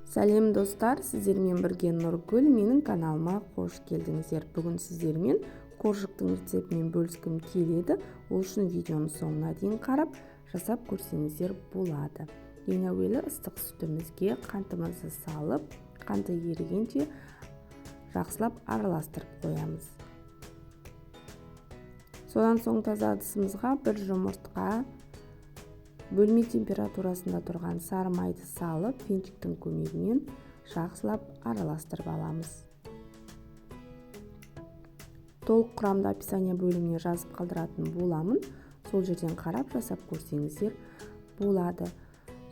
Сәлем достар, сіздермен бірге Нұргүл, менің каналыма қош келдіңіздер. Бүгін сіздермен қоржықтың рецептімен бөліскім келеді. Ол үшін видеоны соңына дейін қарап, жасап көрсеңіздер болады. Ең әуелі ыстық сүтімізге қантымызды салып, қанты ерігенше жақсылап араластырып қоямыз. Содан соң таза ыдысымызға бір жұмыртқа, бөлме температурасында тұрған сары майды салып, венчиктің көмегімен жақсылап араластырып аламыз. Толық құрамды описание бөліміне жазып қалдыратын боламын. Сол жерден қарап жасап көрсеңіздер болады.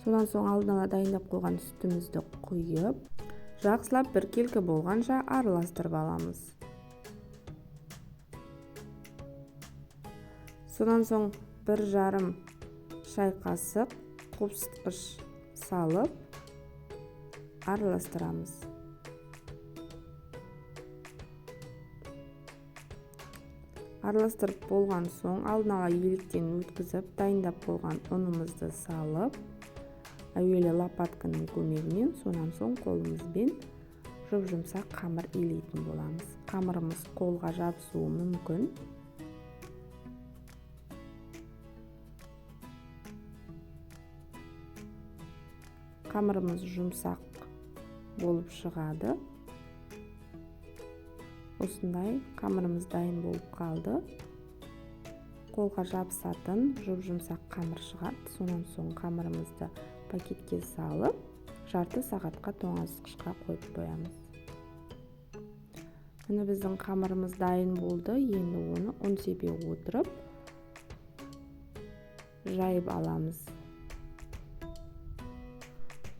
Содан соң алдын ала дайындап қойған сүтімізді құйып, жақсылап біркелкі болғанша араластырып аламыз. Содан соң 1,5 шай қасық қопсытқыш салып араластырамыз. Араластырып болған соң алдын ала електен өткізіп дайындап болған ұнымызды салып, әуелі лопатканың көмегімен, сонан соң қолымызбен жұмсақ қамыр илейтін боламыз. Қамырымыз қолға жабысуы мүмкін. Қамырымыз жұмсақ болып шығады. Осындай қамырымыз дайын болып қалды. Қолға жабысатын жұмсақ қамыр шығады. Сонан соң қамырымызды пакетке салып, жарты сағатқа тоңазытқышқа қойып қоямыз. Міне біздің қамырымыз дайын болды. Енді оны ұн сепе отырып жайып аламыз.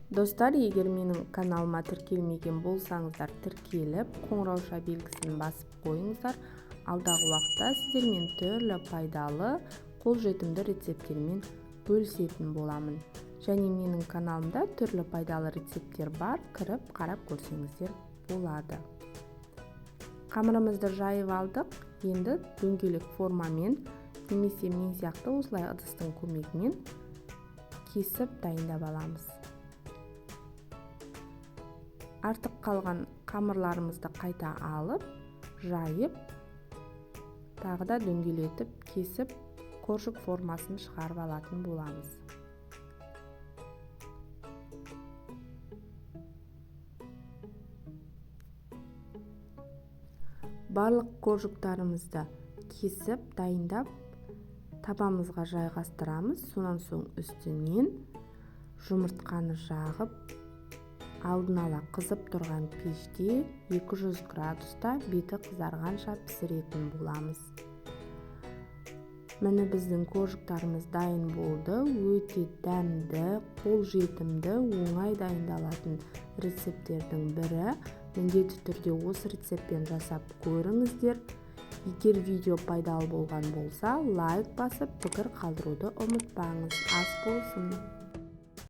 Достар, егер менің каналыма тіркелмеген болсаңыздар, тіркеліп, қоңырауша белгісін басып қойыңыздар. Алдағы уақытта сіздермен түрлі пайдалы, қолжетімді рецепттермен бөлісетін боламын. Және менің каналымда түрлі пайдалы рецепттер бар, кіріп қарап көрсеңіздер болады. Қамырымызды жайып алдық. Енді дөңгелек формамен немесе мен сияқты осылай ыдыстың көмегімен кесіп дайындап аламыз. Артық қалған қамырларымызды қайта алып, жайып, тағы да дөңгелетіп, кесіп, қоржық формасын шығарып алатын боламыз. Барлық қоржықтарымызды кесіп, дайындап, табамызға жайғастырамыз. Сонан соң үстінен жұмыртқаны жағып, алдын ала қызып тұрған пеште 200 градуста беті қызарғанша пісіретін боламыз. Міне біздің қоржықтарымыз дайын болды. Өте дәмді, қолжетімді, оңай дайындалатын рецепттердің бірі. Міндетті түрде осы рецептпен жасап көріңіздер. Егер видео пайдалы болған болса, лайк басып, пікір қалдыруды ұмытпаңыз. Ас болсын!